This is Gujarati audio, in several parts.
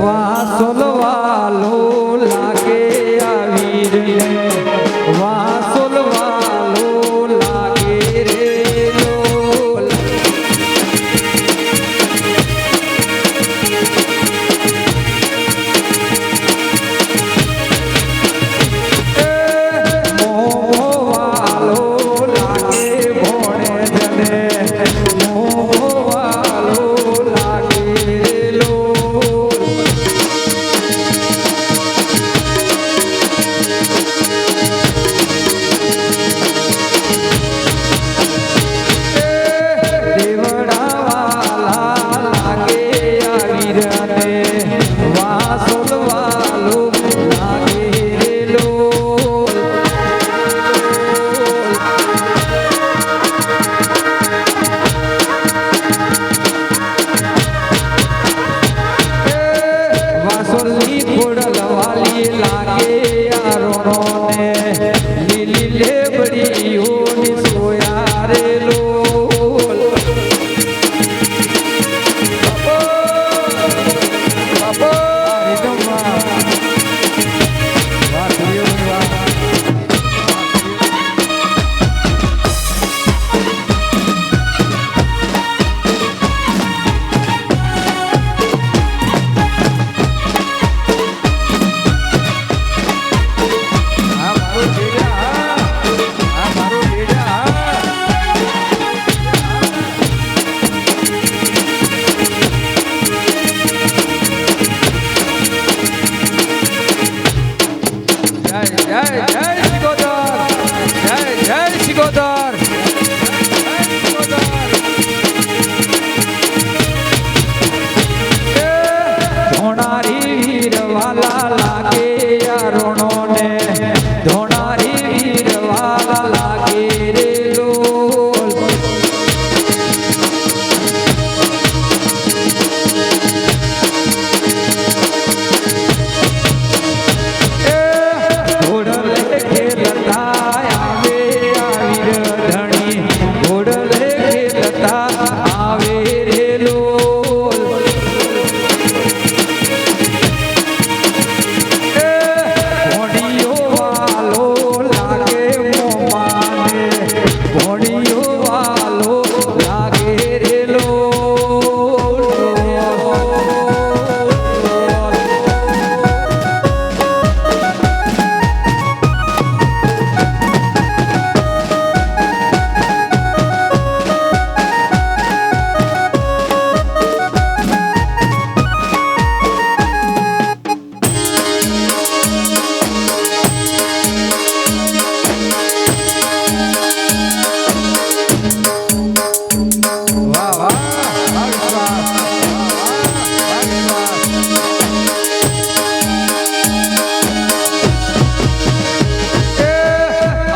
વાસોલ વાલો લાગે આવીર વાસોલ વાલો લાગે રે લોલ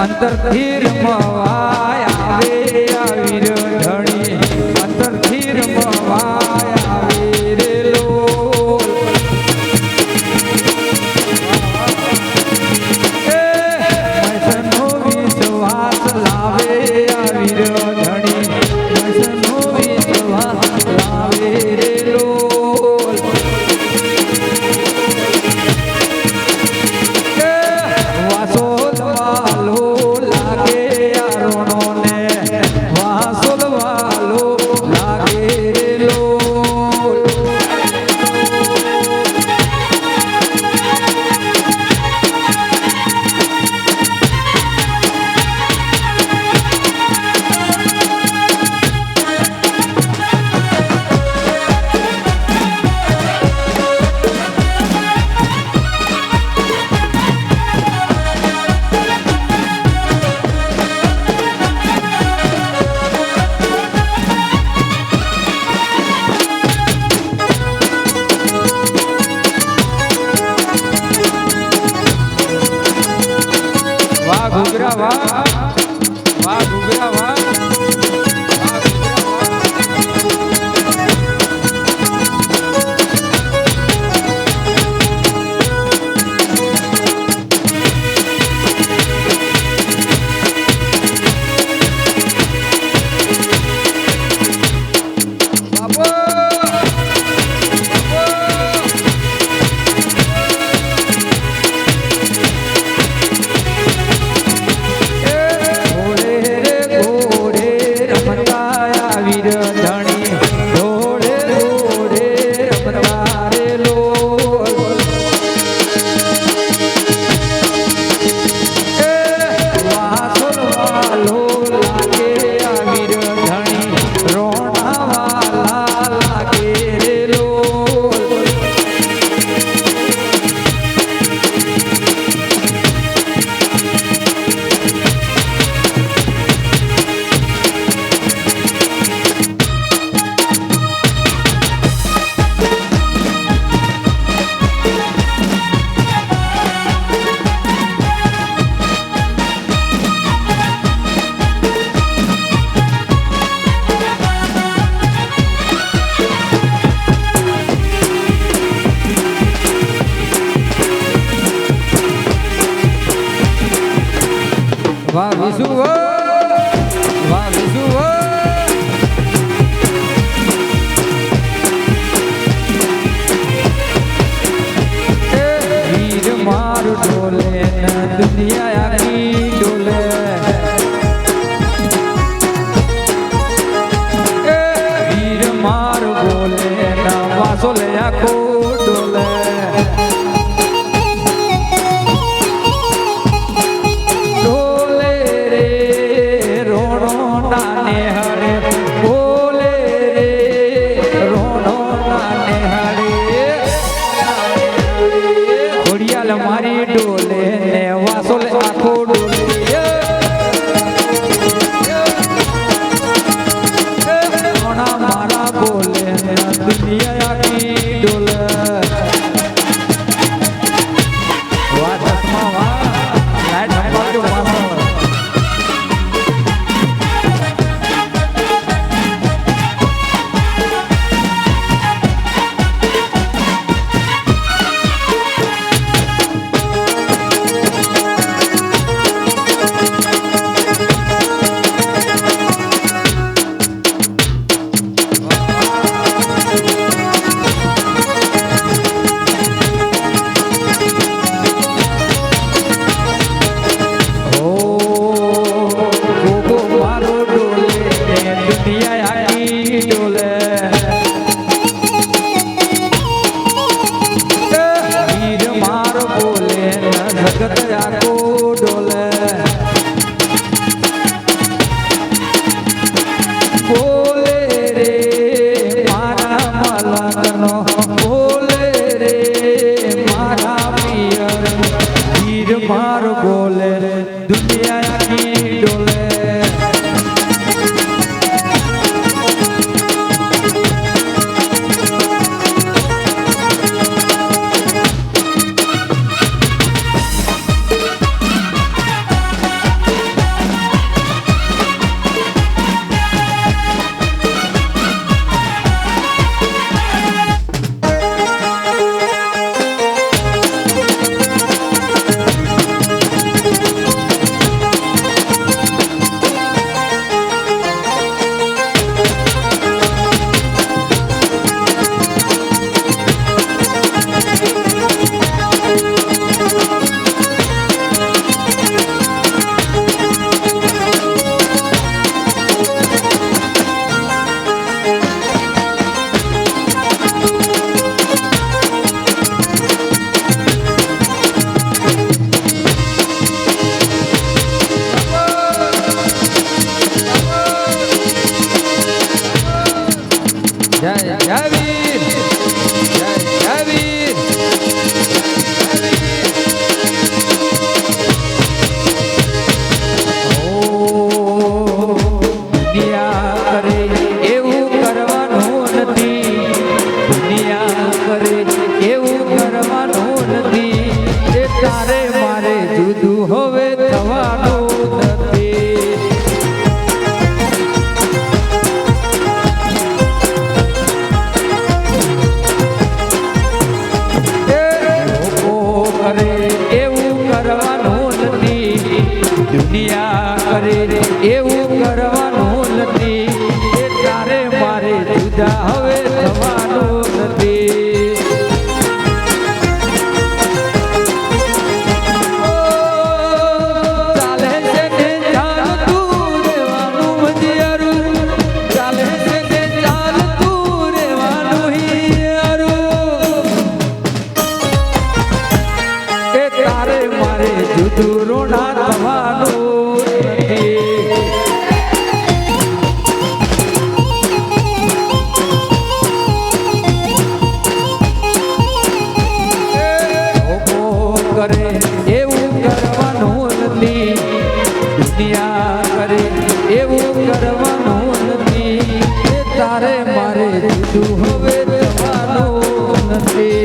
અંતરથી રમવાય આવે આવીર ધણી અંતરથી રમવાય આવે રે લોલ મૈસનો વિશ્વાસ લાવે આવીર ધણી મૈસનો વિશ્વાસ લાવે રે લોલ વાસોલ વાલો ઘૂઘરા વાહ વાહ ઘૂઘરા વાહ વિશુ વાહ વિશુ વીર મારું ડોલે દુનિયા આખી ડોલે વીર મારું બોલે વાસો લે આખો ડોલે ડોલે રે રોણો નાને હરે બોલે રે રોણો નાને હરે ઘોડિયાલ મારી ડોલે ને વાસો લે આખો ડોલે મારા બોલે દુનિયા આખી ડોલે વાહ ચશ્મા વાહ લાઈટ નંબર વાહ મારો બોલે દુનિયા આખી ડોલે જય જય વીર જય જય વીર દુનિયા કરે એવું કરવાનું નથી દુનિયા કરે એવું કરવાનું નથી એ તારે મારે જુદું હવે થવાનું નથી દુનિયા કરે એવું કરવાનું નથી એ તારે મારે જુદા હવે થવાનું નથી ચાલે છે ને ચાલતું રહેવાનું મજિયારું ચાલે છે ને ચાલતું રહેવાનું હિયારું એ તારે મારે જુદું રોણા થવાનું કરે એવું કરવાનું નથી દુનિયા કરે એવું કરવાનું નથી એ તારે મારે જુદું હવે થવાનું નથી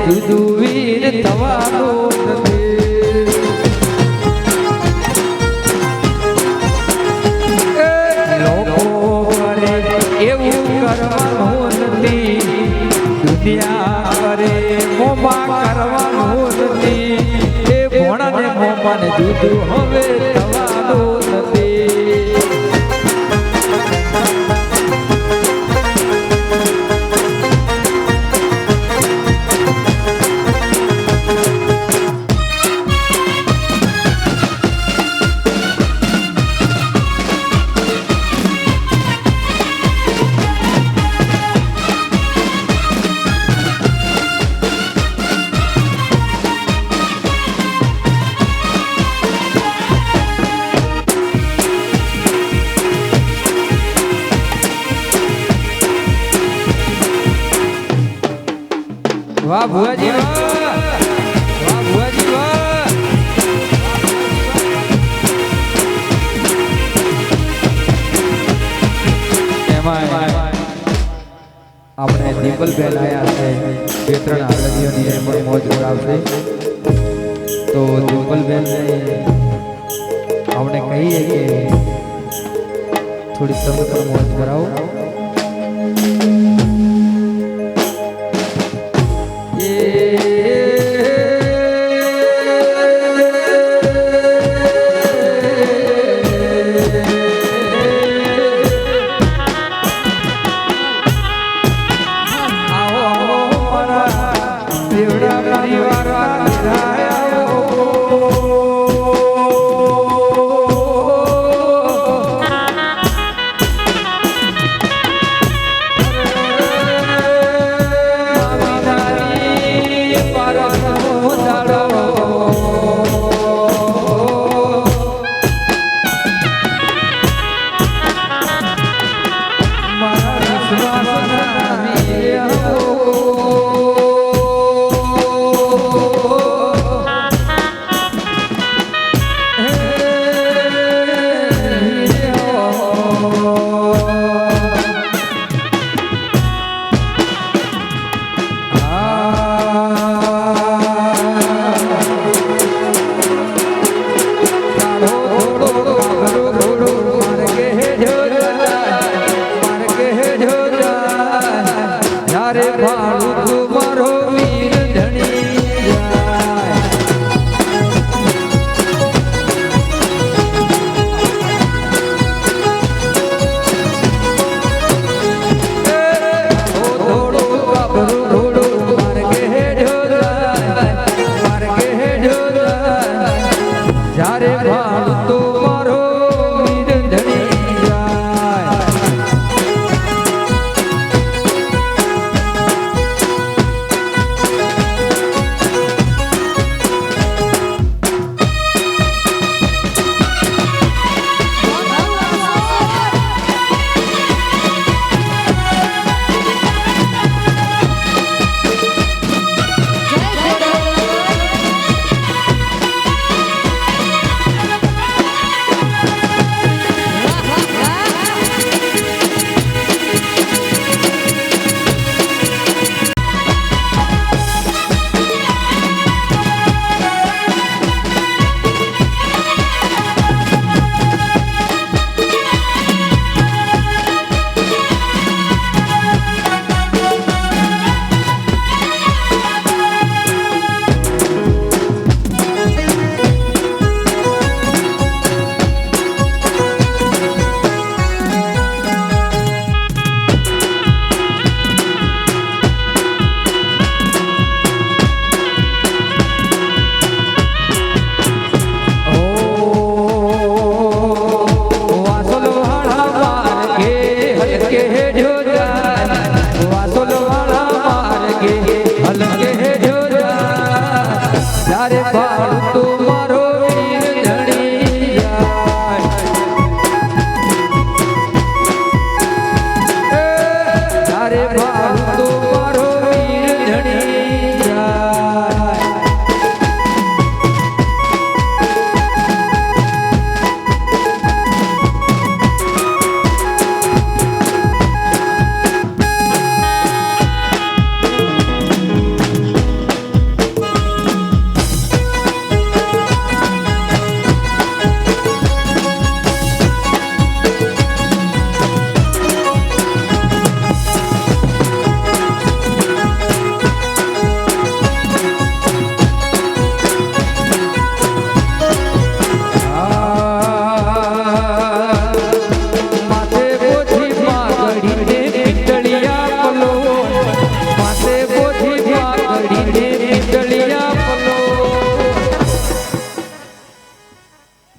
જુદું વીર થવાનું નથી. લોકો કરે એવું કરવાનું નથી, દુનિયા કરે મોમાં કરવાનું નથી. એ ભોણાને મોમાને જુદું હવે થવાનું નથી. વાહ ભુવાજી વાહ, વાહ ભુવાજી વાહ. એમાં આપણે દીપલબેન આયા છે, બે ત્રણ આરતીઓની એ પણ મોજ કરાવશે. તો દીપલબેનને આપણે કહીએ કે થોડી તમે પણ મોજ કરાવો.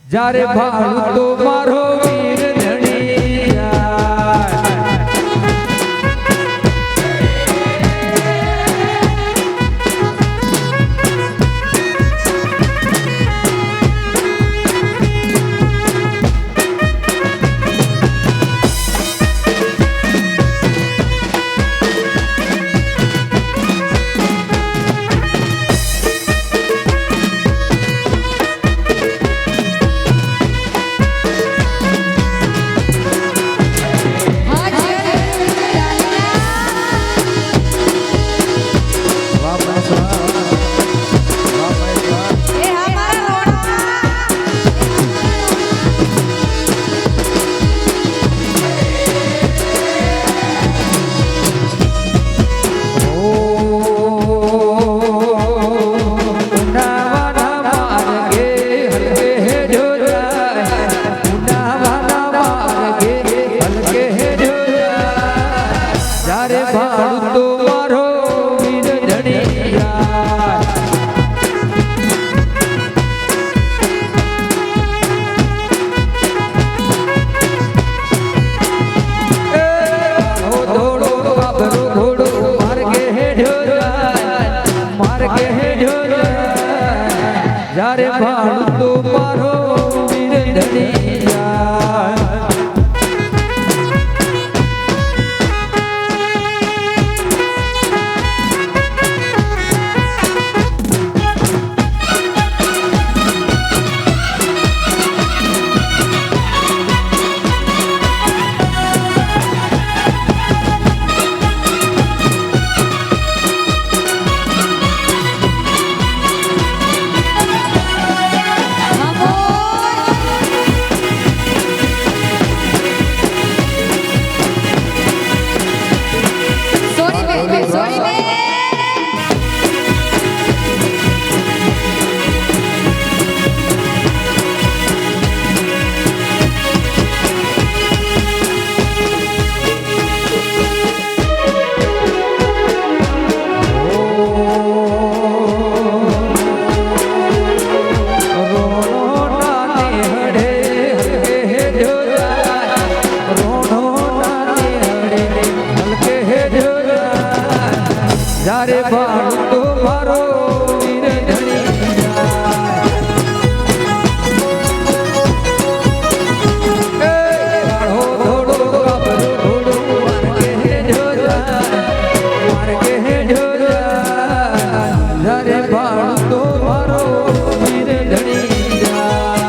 જારે ભાળું તો મારો વીર ધણી જાય જારે ભાળું તો મારો વીર ધણી જાય જારે ભાળું તો મારો વીર ધણી જાય થોડો કાબરો થોડો માર્ગે જો જારે ભાળું તો મારો વીર ધણી જાય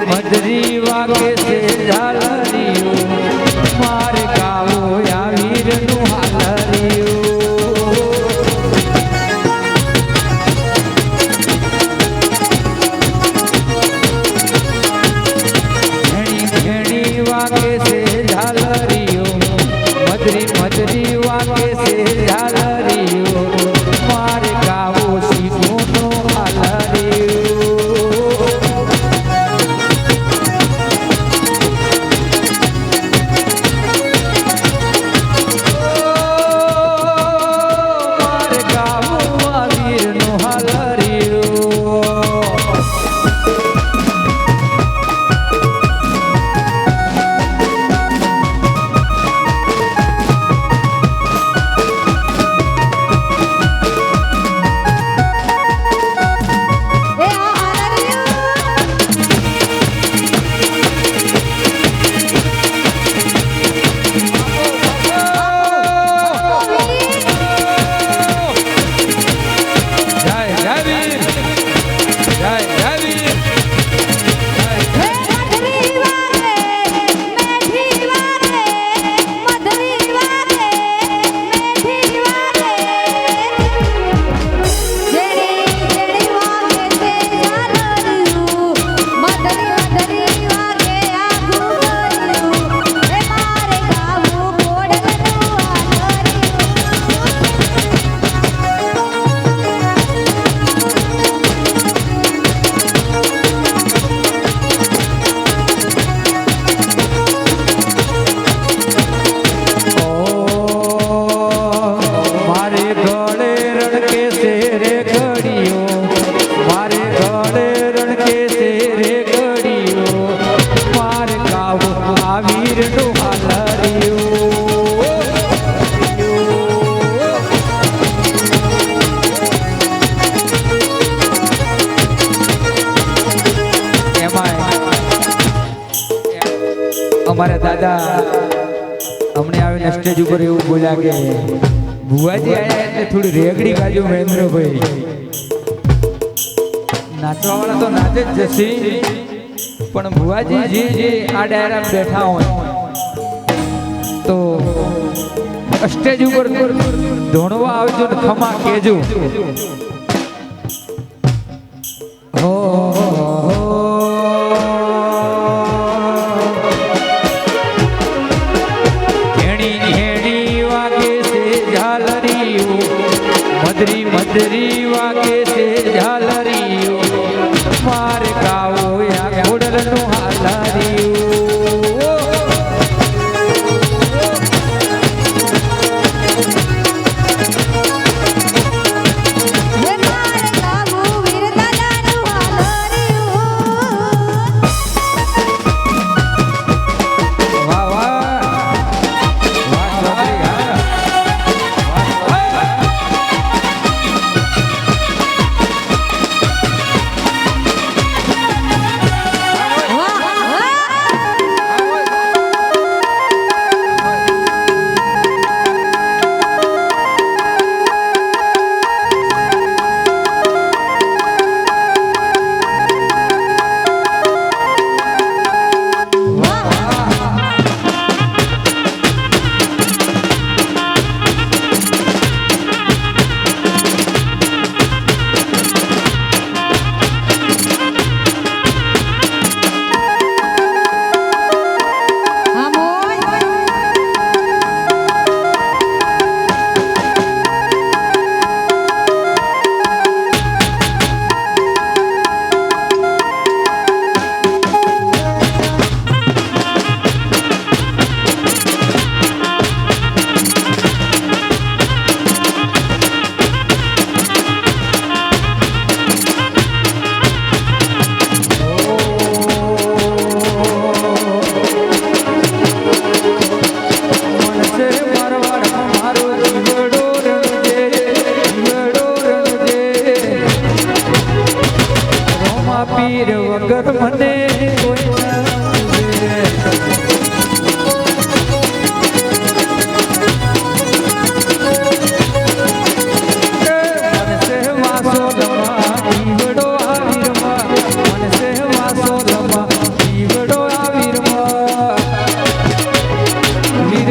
મધરી વાગે છે ઝાલરીઓ મારે ગાવો આ વીરનું હાલરીઓ ઘેણી વાગે છે ઝાલરીઓ મધરી વાગે છે ઝાલરીઓ મારે ગાવો શીખોનો હાલરીઓ અમારા દાદા અમને આવીને સ્ટેજ ઉપર એવું બોલ્યા કે ભુવાજી આયા એટલે થોડી રેગડી કાઢ્યો મહેન્દ્રભાઈ. નાચવા વાળા તો નાચે જ જશે પણ ભુવાજી જે આ ડાયરામાં બેઠા હોય તો સ્ટેજ ઉપર ધોણવા આવજો ને ખમા કેજો. મધરી વાગે છે ઝાલરીઓ માર ગાવો આ ઘોડલનું હાલરીઓ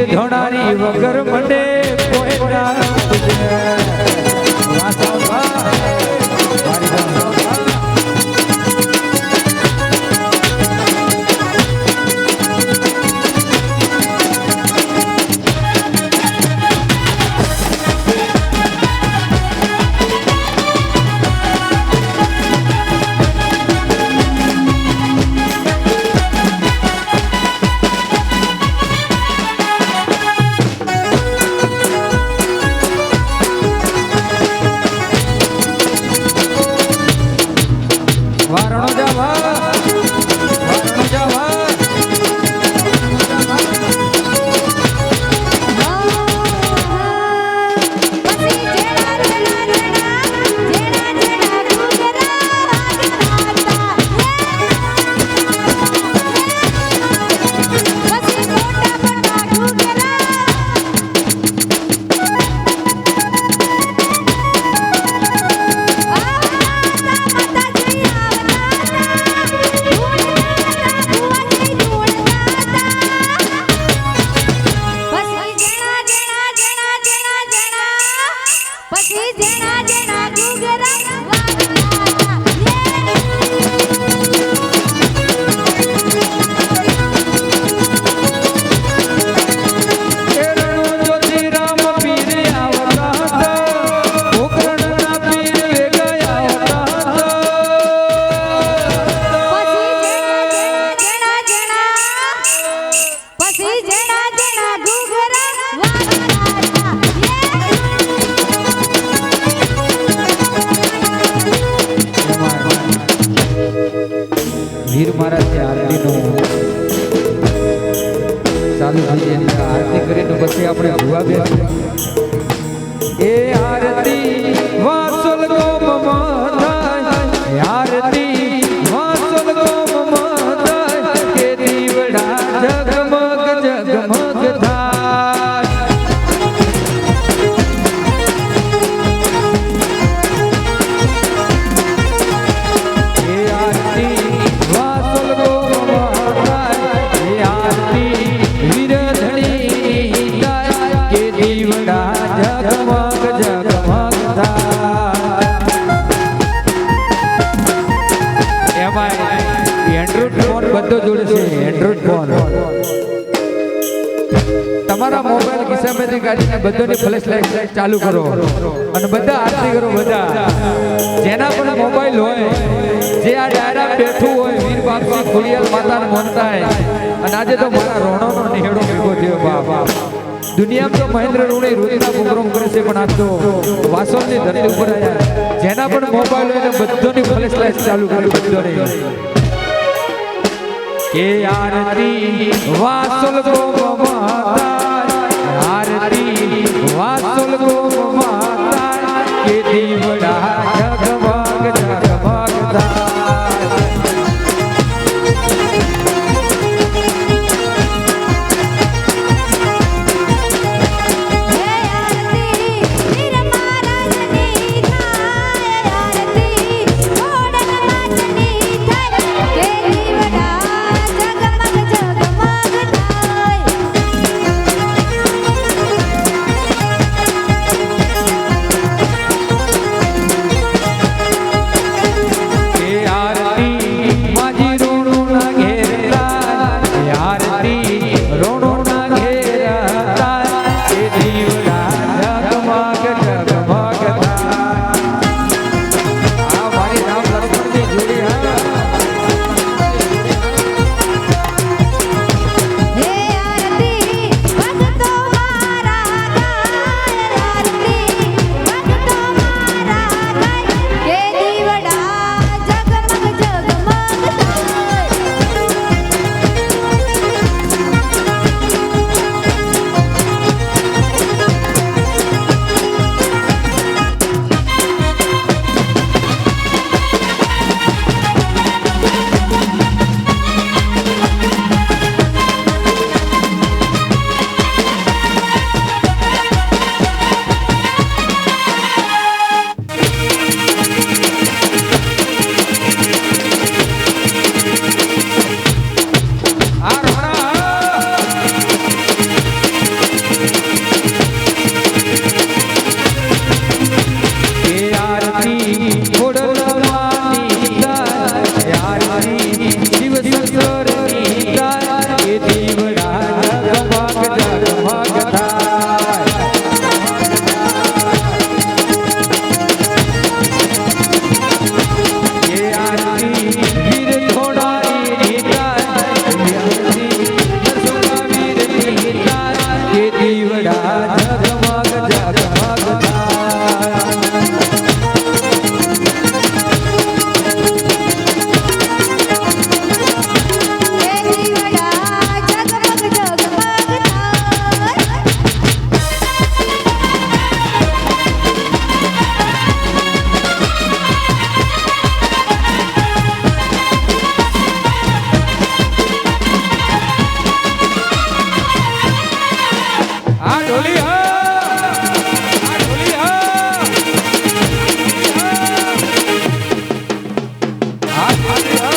ધોણાની વગર મને કોઈ ના પૂજે. વીર મહારાજ આરતીનું ચાલુ થઈ જાય આરતી કરીને પછી આપણે ભુવા બે એ આરતી વાસલ ગોમ માતા આરતી વાસલ ગોમ માતા કે દીવડા જગમગ જગમગ થાય એ આરતી વાસલ ગોમ માતા એ આરતી વીરધણી કે દીવડા જગમગ જગમગ થાય એમાં એન્ડ્રોઇડ ફોન બધો જોડે છે એન્ડ્રોઇડ ફોન તમારા મોબાઈલ ખિસ્સામાંથી કાઢીને બધોની ફ્લેશ લાઈટ ચાલુ કરો અને બધા આરતી કરો બધા જેના પણ મોબાઈલ હોય જે આ ડાયરા બેઠું હોય વીર બાપા ખોડિયાર માતાને માનતા અને આજે તો મારા રોણોનો નિહેડો ભેગો થયો બાપ દુનિયામાં તો મહેન્દ્ર ઋણી રોજના પ્રોગ્રામ કરે છે પણ આજ તો વાસણની ધરતી ઉપર આવ્યા જેના પણ મોબાઈલ હોય ને બધોની ફ્લેશ લાઈટ ચાલુ કરી બધોની કે આરતી વાસલ ગોમ માતા આરતી વાસલ ગોમ માતા કે દીવડા જગમગ જગમગ થાય ઢોલી હા આ ઢોલી હા આ ઢોલી હા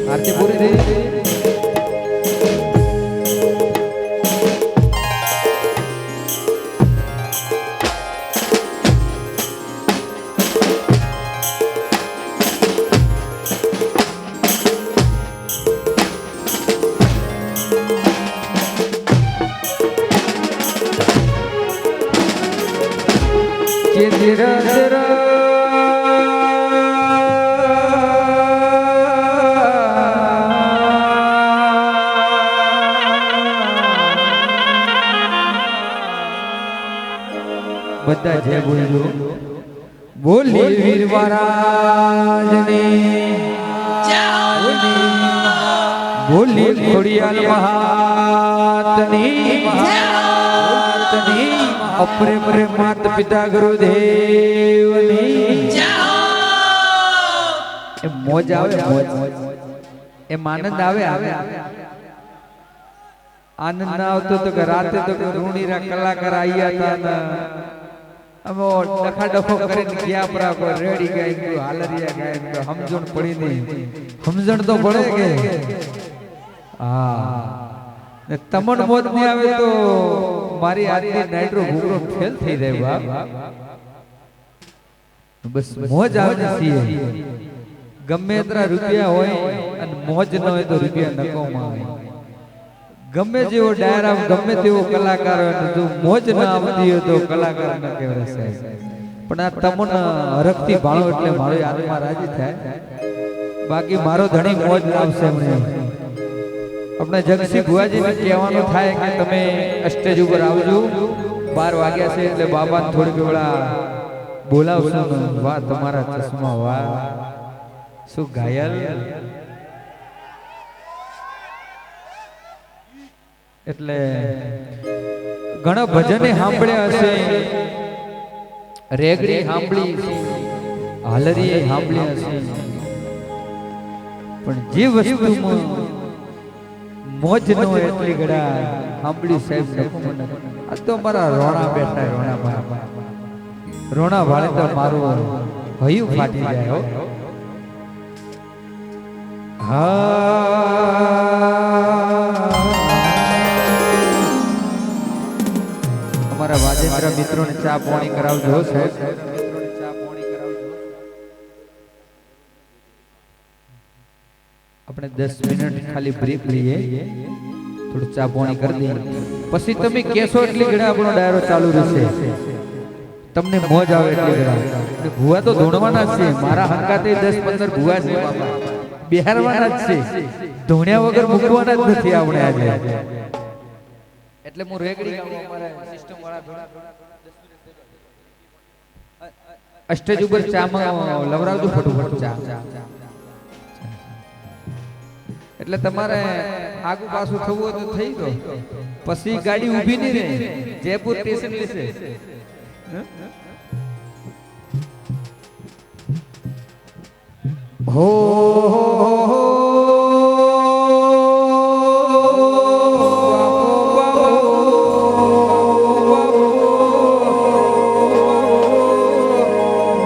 આરતી પૂરી થઈ કે ધીરા ધીરા બધા જય બોલજો બોલી વીર મહારાજની બોલી ખોડિયાલ મહાતની અપરે પરે માત પિતા ગુરુદેવની એ મોજ આવે મોજ એ આનંદ આવે આનંદ ના આવતો તો કે રાતે તો રૂણીરા કલાકાર આવ્યા હતા અમે ડખા ડખો કરીને ગયા પરા પર રેડી ગાય હાલરિયા ગાય સમજણ પડી નહીં સમજણ તો પડે કે હા ને તમન મોત ની આવે તો મારી આજની નાઈટ્રો ભૂખરો ફેલ થઈ જાય બાપ બસ મોજ આવે છીએ ગમે એટલા રૂપિયા હોય અને મોજ ન હોય તો રૂપિયા નકોમાં આવે ગમે જેવો ડાયરા ગમે તેવો કલાકાર હોય જો મોજ ન આવતી હોય તો કલાકાર ન કહેવાય પણ આ તમને હરખથી ભાળો એટલે મારો આત્મા રાજી થાય બાકી મારો ધણી મોજ લાવશે મને આપણે જગસી ભુવાજીને કહેવાનું થાય કે તમે સ્ટેજ ઉપર આવજો 12 વાગ્યા છે એટલે બાબાને થોડીક વેળા બોલાવશો ને વાહ તમારા ચશ્મા વાહ શું ઘાયલ એટલે ઘણા ભજને સાંભળ્યા હશે રેગડી સાંભળી હાલરી સાંભળ્યા હશે પણ જે વસ્તુમાં મોજ નો એટલી ગડા સાંભળી સાહેબ આ તો મારા રોણા બેઠા રોણા વાળે તો મારું હયું ફાટી જાય હો અમારા વાજેન્દ્ર મિત્રોને ચા પાણી કરાવજો સાહેબ આપણે 10 મિનિટ ખાલી બ્રેક લઈએ થોડું ચા પાણી કરી દઈએ પછી તમે કેશો એટલી ઘડા આપણો ડાયરો ચાલુ રહેશે તમને મોજ આવે એટલી ઘડા ભુવા તો ધોણવાના જ છે મારા હંકાતે 10-15 ભુવા છે બાપા બિહારવાના જ છે ધોણ્યા વગર મૂકવાના જ નથી આપણે આજે એટલે હું રેગડી ગાઉં અમારા સિસ્ટમ વાળા સ્ટેજ ઉપર ચામાં લવરાવજો ફટોફટ ચા એટલે તમારે આગુ પાછું થવું હોય તો થઈ ગયો પછી ગાડી ઊભી નહીં રહે જયપુર સ્ટેશન લેશે હો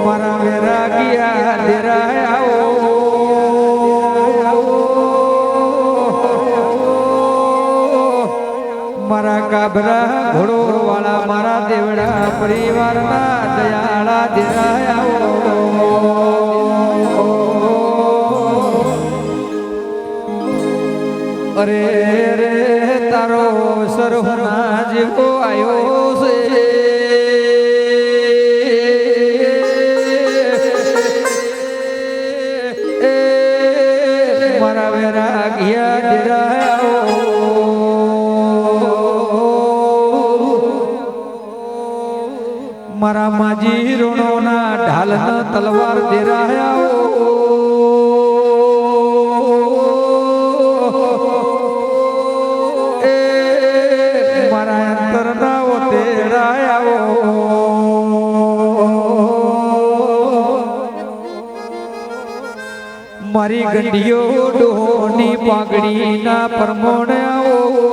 મારા વેરાગિયા દેરાયા મારા કાબરા ઘોડો વાળા મારા દેવડા પરિવારના દયાળા દેરાયા અરે રે તારો સરહના જેવો આયો છે મારા વેરાગિયા ડેરાયો મારા માજી રોણોના ઢાલના તલવાર ડેરાયા મારી ગંડીઓ ડોની પાઘડી ના પરમોણે આવો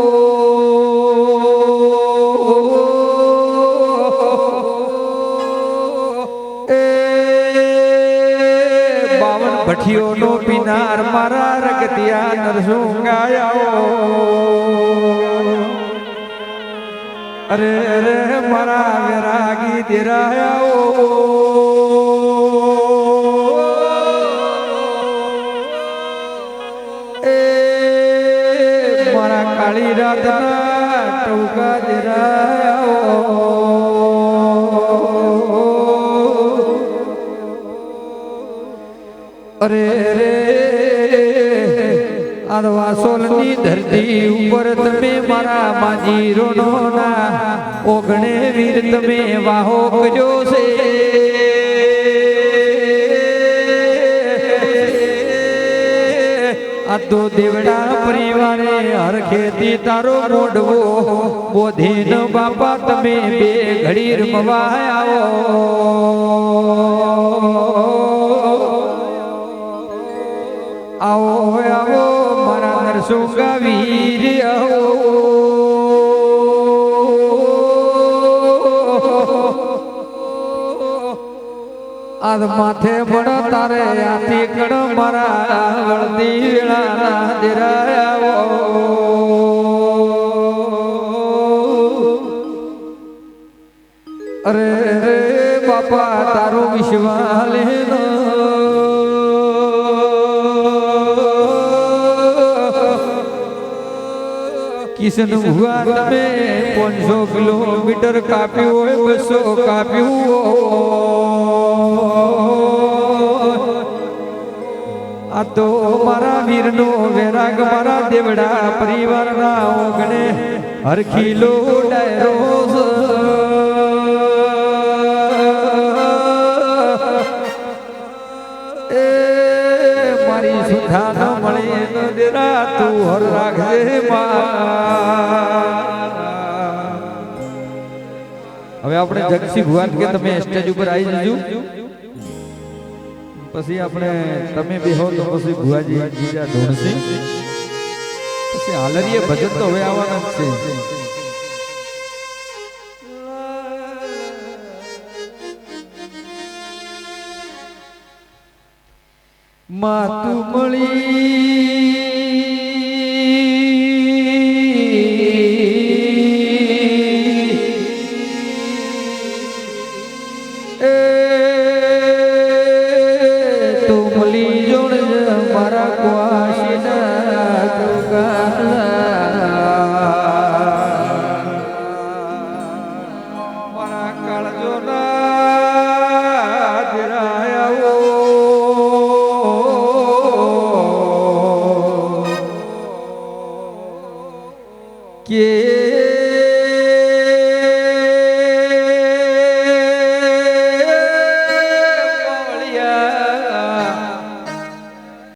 એ 52 ભઠીઓ નો પીનાર મારા રગતિયા નરસુંગાયો અરે રે મારા વેરાગી દેરાયો કાળી રાતના ટોકા દેરાયો અરે રે આદવાસોલની ધરતી ઉપર તમે મારા માજી રોણોના ઓગણે વીર તમે વાહો કર્યો છે આ તો દેવડા પરિવારે હર ખેતી તારો મોડવો બોધીન બાપા તમે બે ઘડી રમવા આવો આવો આવો મારા નરસુંગા વીર આવો આદ માથે બળ તારે આથી કણ મારા વળતી વેળાના દેરાયો અરે રે બાપ બાપા તારો વિશ્વાસ લેનો કિશન ભુવા તમે 500 કિલોમીટર કાપ્યું હોય 200 કાપ્યું આ તો મારા વીરનો વેરાગ મારા દેવડા પરિવારના ઓગણે હરખીલો ડાયરો એ મારી સુધા ન મળે ન દેરા તું હર રાખજે હવે આપણે જગસી ભુવાન કે તમે સ્ટેજ ઉપર આવી જજો પછી આપણે તમે બેહો તો પછી ભુવાજી બીજા ધોણસી પછી હાલરીએ ભજન તો હવે આવવાના જ છે માતું મળી કે